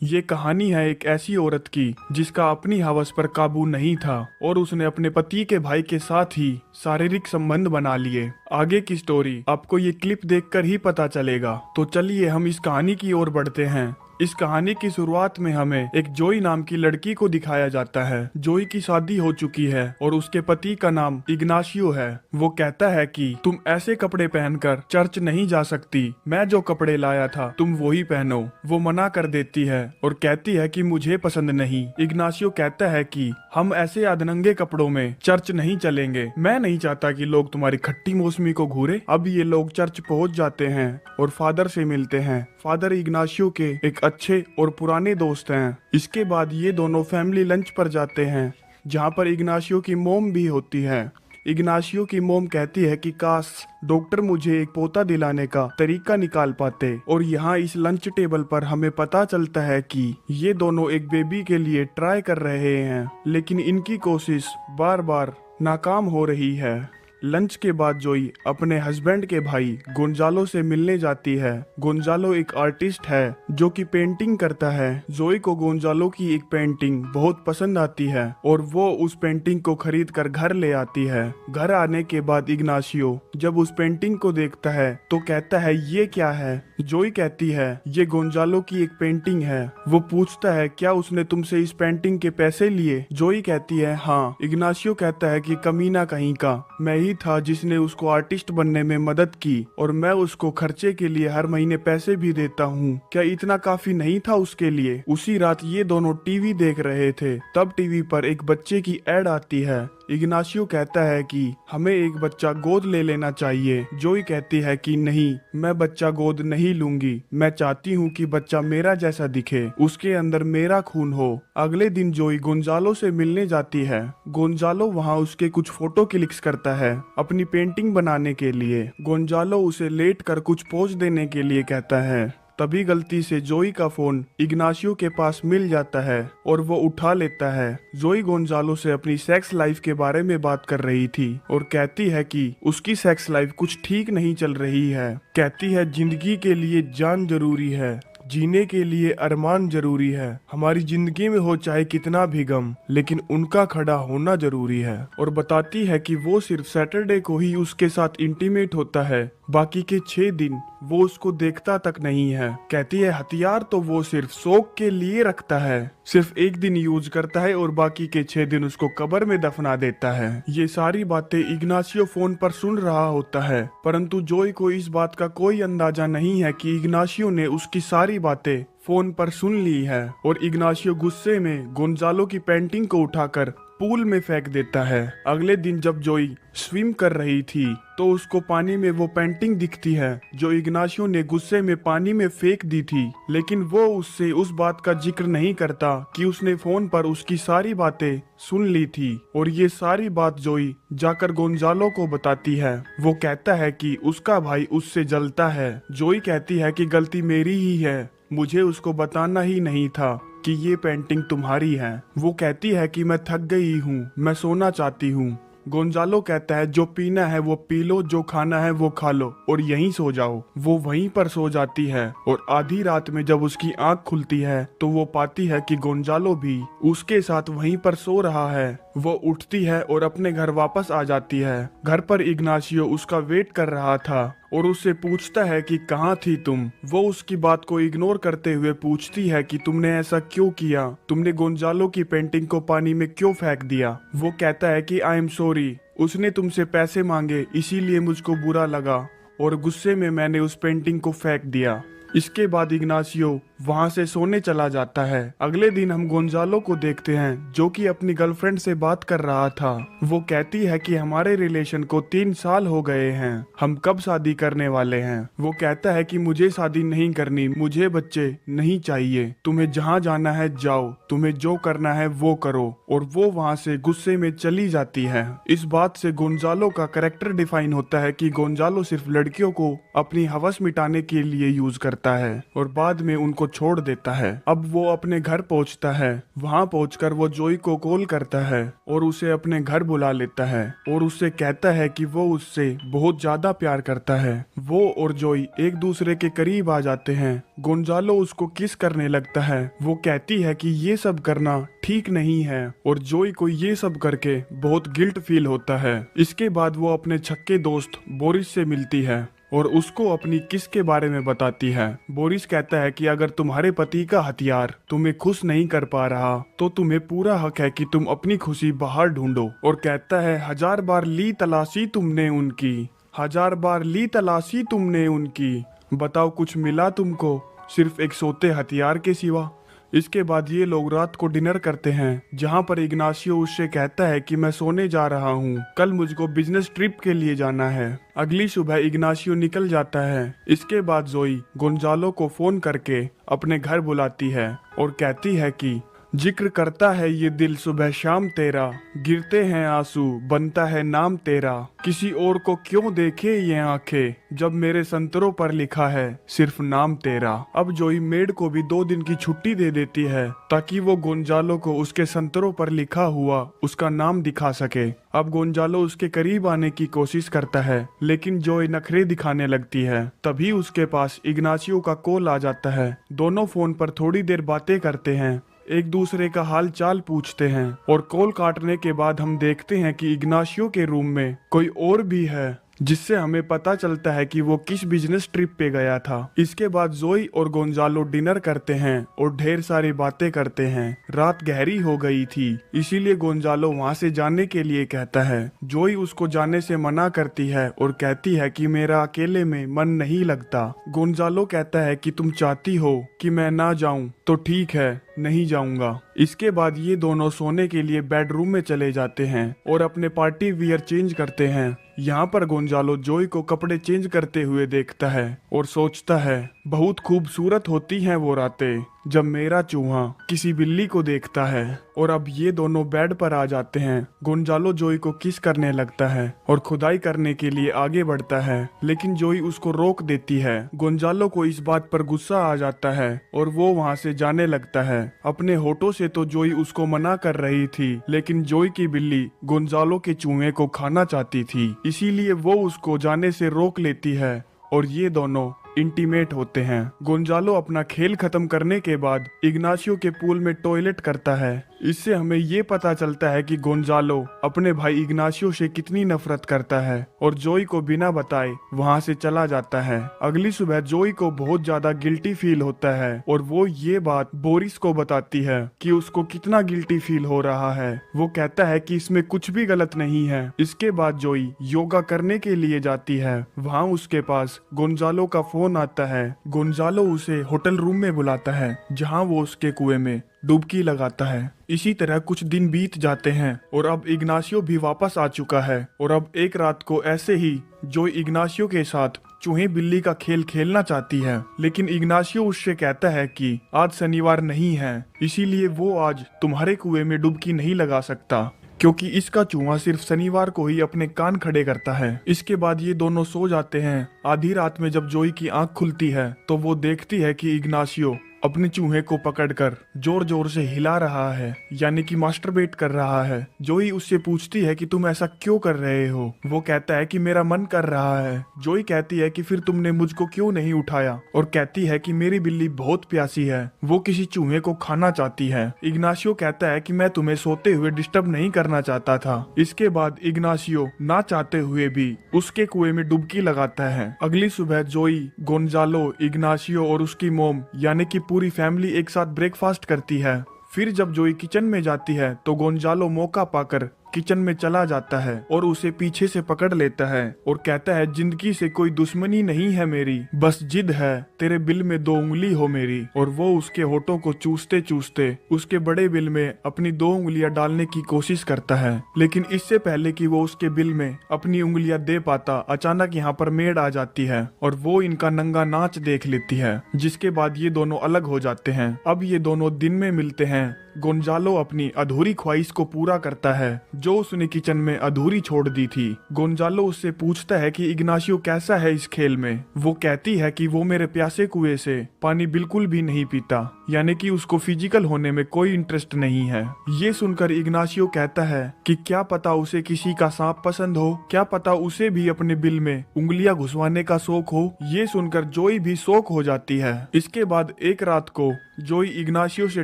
ये कहानी है एक ऐसी औरत की जिसका अपनी हवस पर काबू नहीं था और उसने अपने पति के भाई के साथ ही शारीरिक संबंध बना लिए। आगे की स्टोरी आपको ये क्लिप देखकर ही पता चलेगा। तो चलिए हम इस कहानी की ओर बढ़ते हैं। इस कहानी की शुरुआत में हमें एक जोई नाम की लड़की को दिखाया जाता है। जोई की शादी हो चुकी है और उसके पति का नाम इग्नाशियो है। वो कहता है कि तुम ऐसे कपड़े पहनकर चर्च नहीं जा सकती, मैं जो कपड़े लाया था तुम वही पहनो। वो मना कर देती है और कहती है कि मुझे पसंद नहीं। इग्नाशियो कहता है कि हम ऐसे अधनंगे कपड़ों में चर्च नहीं चलेंगे, मैं नहीं चाहता कि लोग तुम्हारी खट्टी मौसमी को घूरे। अब ये लोग चर्च पहुंच जाते हैं और फादर से मिलते हैं। फादर इग्नाशियो के एक अच्छे और पुराने दोस्त हैं। इसके बाद ये दोनों फैमिली लंच पर जाते हैं जहाँ पर इग्नाशियो की मोम भी होती है। इग्नाशियो की मोम कहती है कि काश डॉक्टर मुझे एक पोता दिलाने का तरीका निकाल पाते। और यहाँ इस लंच टेबल पर हमें पता चलता है कि ये दोनों एक बेबी के लिए ट्राई कर रहे हैं, लेकिन इनकी कोशिश बार बार नाकाम हो रही है। लंच के बाद जोई अपने हस्बैंड के भाई गोंजालो से मिलने जाती है। गोंजालो एक आर्टिस्ट है जो कि पेंटिंग करता है। जोई को गोंजालो की एक पेंटिंग बहुत पसंद आती है और वो उस पेंटिंग को खरीद कर घर ले आती है। घर आने के बाद इग्नाशियो जब उस पेंटिंग को देखता है तो कहता है ये क्या है। जोई कहती है ये गोंजालो की एक पेंटिंग है। वो पूछता है क्या उसने तुमसे इस पेंटिंग के पैसे लिए। जोई कहती है हाँ। इग्नाशियो कहता है कि कमीना कहीं का, मैं ही था जिसने उसको आर्टिस्ट बनने में मदद की और मैं उसको खर्चे के लिए हर महीने पैसे भी देता हूँ। क्या इतना काफी नहीं था उसके लिए। उसी रात ये दोनों टीवी देख रहे थे, तब टीवी पर एक बच्चे की एड आती है। इग्नाशियो कहता है कि हमें एक बच्चा गोद ले लेना चाहिए। जोई कहती है कि नहीं, मैं बच्चा गोद नहीं लूंगी, मैं चाहती हूँ कि बच्चा मेरा जैसा दिखे, उसके अंदर मेरा खून हो। अगले दिन जोई गोंजालो से मिलने जाती है। गोंजालो वहाँ उसके कुछ फोटो क्लिक्स करता है अपनी पेंटिंग बनाने के लिए। गोंजालो उसे लेट कर कुछ पोज देने के लिए कहता है। तभी गलती से जोई का फोन इग्नाशियो के पास मिल जाता है और वो उठा लेता है। जोई गोंजालो से अपनी सेक्स लाइफ के बारे में बात कर रही थी और कहती है कि उसकी सेक्स लाइफ कुछ ठीक नहीं चल रही है। कहती है जिंदगी के लिए जान जरूरी है, जीने के लिए अरमान जरूरी है। हमारी जिंदगी में हो चाहे कितना भी गम, लेकिन उनका खड़ा होना जरूरी है। और बताती है कि वो सिर्फ सैटरडे को ही उसके साथ इंटीमेट होता है, बाकी के 6 दिन वो उसको देखता तक नहीं है। कहती है हथियार तो वो सिर्फ शौक के लिए रखता है, सिर्फ एक दिन यूज करता है और बाकी के 6 दिन उसको कब्र में दफना देता है। ये सारी बातें इग्नाशियो फोन पर सुन रहा होता है, परंतु जोई को इस बात का कोई अंदाजा नहीं है कि इग्नाशियो ने उसकी सारी बातें फोन पर सुन ली है। और इग्नाशियो गुस्से में गोंजालो की पेंटिंग को उठाकर पूल में फेंक देता है। अगले दिन जब जोई स्विम कर रही थी तो उसको पानी में वो पेंटिंग दिखती है जो इग्नाशियो ने गुस्से में पानी में फेंक दी थी, लेकिन वो उससे उस बात का जिक्र नहीं करता कि उसने फोन पर उसकी सारी बातें सुन ली थी। और ये सारी बात जोई जाकर गोंजालो को बताती है। वो कहता है कि उसका भाई उससे जलता है। जोई कहती है कि गलती मेरी ही है, मुझे उसको बताना ही नहीं था कि ये पेंटिंग तुम्हारी है। वो कहती है कि मैं थक गई हूँ, मैं सोना चाहती हूँ। गोंजालो कहता है जो पीना है वो पी लो, जो खाना है वो खा लो और यहीं सो जाओ। वो वहीं पर सो जाती है और आधी रात में जब उसकी आंख खुलती है तो वो पाती है कि गोंजालो भी उसके साथ वहीं पर सो रहा है। वो उठती है और अपने घर वापस आ जाती है। घर पर इग्नाशियो उसका वेट कर रहा था और उससे पूछता है कि कहाँ थी तुम। वो उसकी बात को इग्नोर करते हुए पूछती है कि तुमने ऐसा क्यों किया, तुमने गोंजालो की पेंटिंग को पानी में क्यों फेंक दिया। वो कहता है कि आई एम सॉरी, उसने तुमसे पैसे मांगे इसीलिए मुझको बुरा लगा और गुस्से में मैंने उस पेंटिंग को फेंक दिया। इसके बाद इग्नाशियो वहां से सोने चला जाता है। अगले दिन हम गोंजालो को देखते हैं जो कि अपनी गर्लफ्रेंड से बात कर रहा था। वो कहती है कि हमारे रिलेशन को 3 साल हो गए हैं, हम कब शादी करने वाले हैं। वो कहता है कि मुझे शादी नहीं करनी, मुझे बच्चे नहीं चाहिए, तुम्हें जहाँ जाना है जाओ, तुम्हें जो करना है वो करो। और वो वहाँ से गुस्से में चली जाती है। इस बात से गोंजालो का कैरेक्टर डिफाइन होता है कि गोंजालो सिर्फ लड़कियों को अपनी हवस मिटाने के लिए यूज करता है और बाद में उनको छोड़ देता है। अब वो अपने घर पहुंचता है। वहां पहुंचकर वो जोई को कॉल करता है और उसे अपने घर बुला लेता है और उससे कहता है कि वो उससे बहुत ज्यादा प्यार करता है। वो और जोई एक दूसरे के करीब आ जाते हैं। गोंजालो उसको किस करने लगता है। वो कहती है कि ये सब करना ठीक नहीं है और जोई को ये सब करके बहुत गिल्ट फील होता है। इसके बाद वो अपने छक्के दोस्त बोरिस से मिलती है और उसको अपनी किस के बारे में बताती है। बोरिस कहता है कि अगर तुम्हारे पति का हथियार तुम्हें खुश नहीं कर पा रहा तो तुम्हें पूरा हक है कि तुम अपनी खुशी बाहर ढूंढो। और कहता है 1000 बार ली तलाशी तुमने उनकी, 1000 बार ली तलाशी तुमने उनकी, बताओ कुछ मिला तुमको सिर्फ एक सोते हथियार के सिवा। इसके बाद ये लोग रात को डिनर करते हैं जहाँ पर इग्नाशियो उससे कहता है कि मैं सोने जा रहा हूँ, कल मुझको बिजनेस ट्रिप के लिए जाना है। अगली सुबह इग्नाशियो निकल जाता है। इसके बाद जोई गोंजालो को फोन करके अपने घर बुलाती है और कहती है कि जिक्र करता है ये दिल सुबह शाम तेरा, गिरते हैं आंसू बनता है नाम तेरा, किसी और को क्यों देखे ये आंखें जब मेरे संतरों पर लिखा है सिर्फ नाम तेरा। अब जोई मेड को भी 2 दिन की छुट्टी दे देती है ताकि वो गोंजालो को उसके संतरों पर लिखा हुआ उसका नाम दिखा सके। अब गोंजालो उसके करीब आने की कोशिश करता है लेकिन जोई नखरे दिखाने लगती है। तभी उसके पास इग्नाशियो का कॉल आ जाता है। दोनों फोन पर थोड़ी देर बातें करते हैं, एक दूसरे का हाल चाल पूछते हैं और कॉल काटने के बाद हम देखते हैं कि इग्नाशियो के रूम में कोई और भी है, जिससे हमें पता चलता है कि वो किस बिजनेस ट्रिप पे गया था। इसके बाद जोई और गोंजालो डिनर करते हैं और ढेर सारी बातें करते हैं। रात गहरी हो गई थी इसीलिए गोंजालो वहाँ से जाने के लिए कहता है। जोई उसको जाने से मना करती है और कहती है कि मेरा अकेले में मन नहीं लगता। गोंजालो कहता है कि तुम चाहती हो कि मैं ना जाऊं तो ठीक है, नहीं जाऊंगा। इसके बाद ये दोनों सोने के लिए बेडरूम में चले जाते हैं और अपने पार्टी वियर चेंज करते हैं। यहाँ पर गोंजालो जोई को कपड़े चेंज करते हुए देखता है और सोचता है बहुत खूबसूरत होती हैं वो रातें जब मेरा चूहा किसी बिल्ली को देखता है। और अब ये दोनों बेड पर आ जाते हैं। गोंजालो जोई को किस करने लगता है और खुदाई करने के लिए आगे बढ़ता है लेकिन जोई उसको रोक देती है। गोंजालो को इस बात पर गुस्सा आ जाता है और वो वहाँ से जाने लगता है। अपने होठों से तो जोई उसको मना कर रही थी लेकिन जोई की बिल्ली गोंजालो के चूहे को खाना चाहती थी, इसीलिए वो उसको जाने से रोक लेती है और ये दोनों इंटीमेट होते हैं। गोंजालो अपना खेल खत्म करने के बाद इग्नाशियो के पूल में टॉयलेट करता है। इससे हमें ये पता चलता है कि गोंजालो अपने भाई इग्नाशियो से कितनी नफरत करता है और जोई को बिना बताए वहाँ से चला जाता है। अगली सुबह जोई को बहुत ज्यादा गिल्टी फील होता है और वो ये बात बोरिस को बताती है कि उसको कितना गिल्टी फील हो रहा है। वो कहता है कि इसमें कुछ भी गलत नहीं है। इसके बाद जोई योगा करने के लिए जाती है। वहाँ उसके पास गोंजालो का फोन आता है। गोंजालो उसे होटल रूम में बुलाता है जहाँ वो उसके कुएं में डुबकी लगाता है। इसी तरह कुछ दिन बीत जाते हैं और अब इग्नाशियो भी वापस आ चुका है और अब एक रात को ऐसे ही जोई इग्नाशियो के साथ चूहे बिल्ली का खेल खेलना चाहती है लेकिन इग्नाशियो उससे कहता है कि आज शनिवार नहीं है इसीलिए वो आज तुम्हारे कुएं में डुबकी नहीं लगा सकता क्योंकि इसका चूहा सिर्फ शनिवार को ही अपने कान खड़े करता है। इसके बाद ये दोनों सो जाते हैं। आधी रात में जब जोई की आंख खुलती है तो वो देखती है कि इग्नाशियो अपने चूहे को पकड़कर जोर जोर से हिला रहा है, यानी कि मास्टरबेट कर रहा है। जोई उससे पूछती है कि तुम ऐसा क्यों कर रहे हो। वो कहता है कि मेरा मन कर रहा है। जोई कहती है कि फिर तुमने मुझको क्यों नहीं उठाया और कहती है कि मेरी बिल्ली बहुत प्यासी है, वो किसी चूहे को खाना चाहती है। इग्नाशियो कहता है कि मैं तुम्हें सोते हुए डिस्टर्ब नहीं करना चाहता था। इसके बाद इग्नाशियो ना चाहते हुए भी उसके कुएं में डुबकी लगाता है। अगली सुबह जोई, गोंजालो, इग्नाशियो और उसकी मोम यानी कि पूरी फैमिली एक साथ ब्रेकफास्ट करती है। फिर जब जोई किचन में जाती है तो गोंजालो मौका पाकर किचन में चला जाता है और उसे पीछे से पकड़ लेता है और कहता है जिंदगी से कोई दुश्मनी नहीं है मेरी, बस जिद है तेरे बिल में 2 उंगली हो मेरी। और वो उसके होठों को चूसते चूसते उसके बड़े बिल में अपनी 2 उंगलियां डालने की कोशिश करता है लेकिन इससे पहले कि वो उसके बिल में अपनी उंगलियां दे पाता अचानक यहाँ पर मेड आ जाती है और वो इनका नंगा नाच देख लेती है, जिसके बाद ये दोनों अलग हो जाते हैं। अब ये दोनों दिन में मिलते हैं। गोंजालो अपनी अधूरी ख्वाहिश को पूरा करता है। जो उसने किचन में अधूरी छोड़ दी थी। गोंजालो उससे पूछता है कि इग्नाशियो कैसा है इस खेल में। वो कहती है कि वो मेरे प्यासे कुएं से पानी बिल्कुल भी नहीं पीता, यानी कि उसको फिजिकल होने में कोई इंटरेस्ट नहीं है। ये सुनकर इग्नाशियो कहता है कि क्या पता उसे किसी का सांप पसंद हो, क्या पता उसे भी अपने बिल में उंगलियां घुसवाने का शौक हो। ये सुनकर जोई भी शौक हो जाती है। इसके बाद एक रात को जोई इग्नाशियो से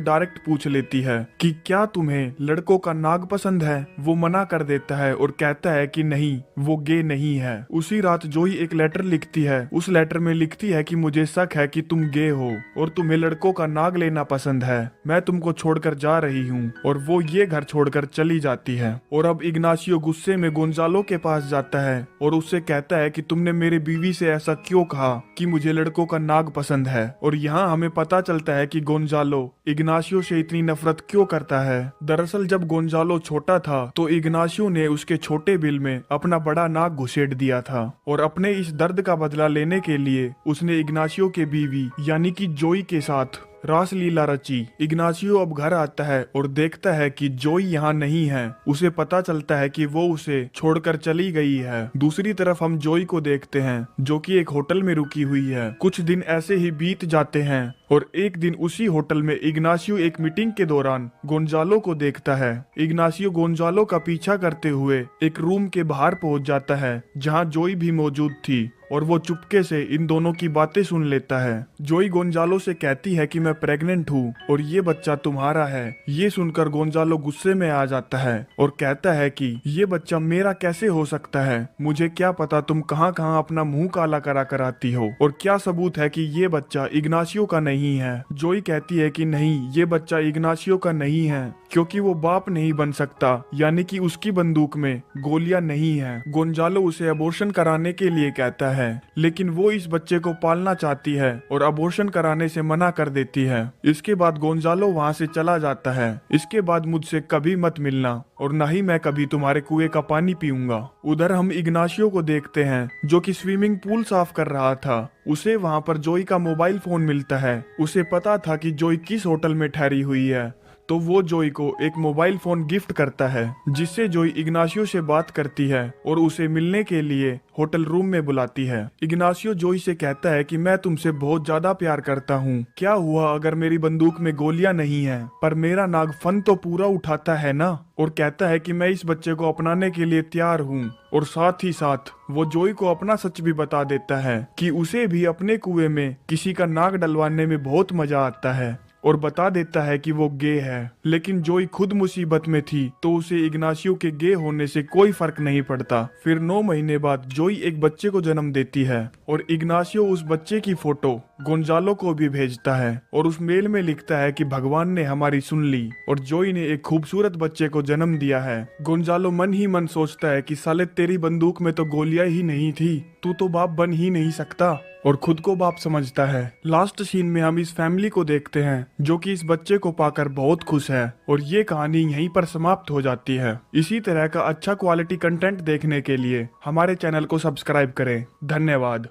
डायरेक्ट पूछ लेती है कि क्या तुम्हें लड़कों का नाग पसंद है। वो मना कर देता है और कहता है कि नहीं, वो गे नहीं है। उसी रात जोई एक लेटर लिखती है। उस लेटर में लिखती है कि मुझे शक है कि तुम गे हो और तुम्हें लड़कों का नाग लेना पसंद है। मैं तुमको छोड़कर जा रही हूँ। और वो ये घर छोड़कर चली जाती है। और अब इग्नाशियो गुस्से में गोंजालो के पास जाता है और उससे कहता है कि तुमने मेरे बीवी से ऐसा क्यों कहा कि मुझे लड़कों का नाग पसंद है। और यहाँ हमें पता चलता है कि गोंजालो इग्नाशियो से इतनी नफरत क्यों करता है। दरअसल जब गोंजालो छोटा था तो इग्नाशियो ने उसके छोटे बिल में अपना बड़ा नाग घुसेड़ दिया था और अपने इस दर्द का बदला लेने के लिए उसने इग्नाशियो के बीवी यानी कि जोई के साथ रासलीला रची। इग्नाशियो अब घर आता है और देखता है कि जोई यहाँ नहीं है। उसे पता चलता है कि वो उसे छोड़कर चली गई है। दूसरी तरफ हम जोई को देखते हैं जो कि एक होटल में रुकी हुई है। कुछ दिन ऐसे ही बीत जाते हैं और एक दिन उसी होटल में इग्नाशियो एक मीटिंग के दौरान गोंजालो को देखता है। इग्नाशियो गोंजालो का पीछा करते हुए एक रूम के बाहर पहुंच जाता है जहां जोई भी मौजूद थी और वो चुपके से इन दोनों की बातें सुन लेता है। जोई गोंजालो से कहती है कि मैं प्रेग्नेंट हूँ और ये बच्चा तुम्हारा है। ये सुनकर गोंजालो गुस्से में आ जाता है और कहता है कि ये बच्चा मेरा कैसे हो सकता है। मुझे क्या पता तुम कहाँ कहाँ अपना मुंह काला करा कर आती हो और क्या सबूत है कि ये बच्चा इग्नाशियो का नहीं है। जोई कहती है कि नहीं, ये बच्चा इग्नाशियो का नहीं है क्योंकि वो बाप नहीं बन सकता, यानी कि उसकी बंदूक में गोलियां नहीं है। गोंजालो उसे अबॉर्शन कराने के लिए कहता है लेकिन वो इस बच्चे को पालना चाहती है और अबॉर्शन कराने से मना कर देती है। इसके बाद गोंजालो वहाँ से चला जाता है। इसके बाद मुझसे कभी मत मिलना और न ही मैं कभी तुम्हारे कुएं का पानी पीऊंगा। उधर हम इग्नाशियो को देखते हैं जो कि स्विमिंग पूल साफ कर रहा था। उसे वहाँ पर जोई का मोबाइल फोन मिलता है। उसे पता था कि जोई किस होटल में ठहरी हुई है तो वो जोई को एक मोबाइल फोन गिफ्ट करता है जिससे जोई इग्नाशियो से बात करती है और उसे मिलने के लिए होटल रूम में बुलाती है। इग्नाशियो जोई से कहता है कि मैं तुमसे बहुत ज्यादा प्यार करता हूँ। क्या हुआ अगर मेरी बंदूक में गोलियां नहीं है, पर मेरा नाग फन तो पूरा उठाता है ना। और कहता है कि मैं इस बच्चे को अपनाने के लिए तैयार हूँ। और साथ ही साथ वो जोई को अपना सच भी बता देता है कि उसे भी अपने कुएं में किसी का नाग डलवाने में बहुत मजा आता है और बता देता है कि वो गे है। लेकिन जोई खुद मुसीबत में थी तो उसे इग्नाशियो के गे होने से कोई फर्क नहीं पड़ता। फिर 9 महीने बाद जोई एक बच्चे को जन्म देती है और इग्नाशियो उस बच्चे की फोटो गोंजालो को भी भेजता है और उस मेल में लिखता है कि भगवान ने हमारी सुन ली और जोई ने एक खूबसूरत बच्चे को जन्म दिया है। गोंजालो मन ही मन सोचता है कि साले तेरी बंदूक में तो गोलियां ही नहीं थी, तू तो बाप बन ही नहीं सकता, और खुद को बाप समझता है। लास्ट सीन में हम इस फैमिली को देखते हैं जो कि इस बच्चे को पाकर बहुत खुश है और ये कहानी यहीं पर समाप्त हो जाती है। इसी तरह का अच्छा क्वालिटी कंटेंट देखने के लिए हमारे चैनल को सब्सक्राइब करें। धन्यवाद।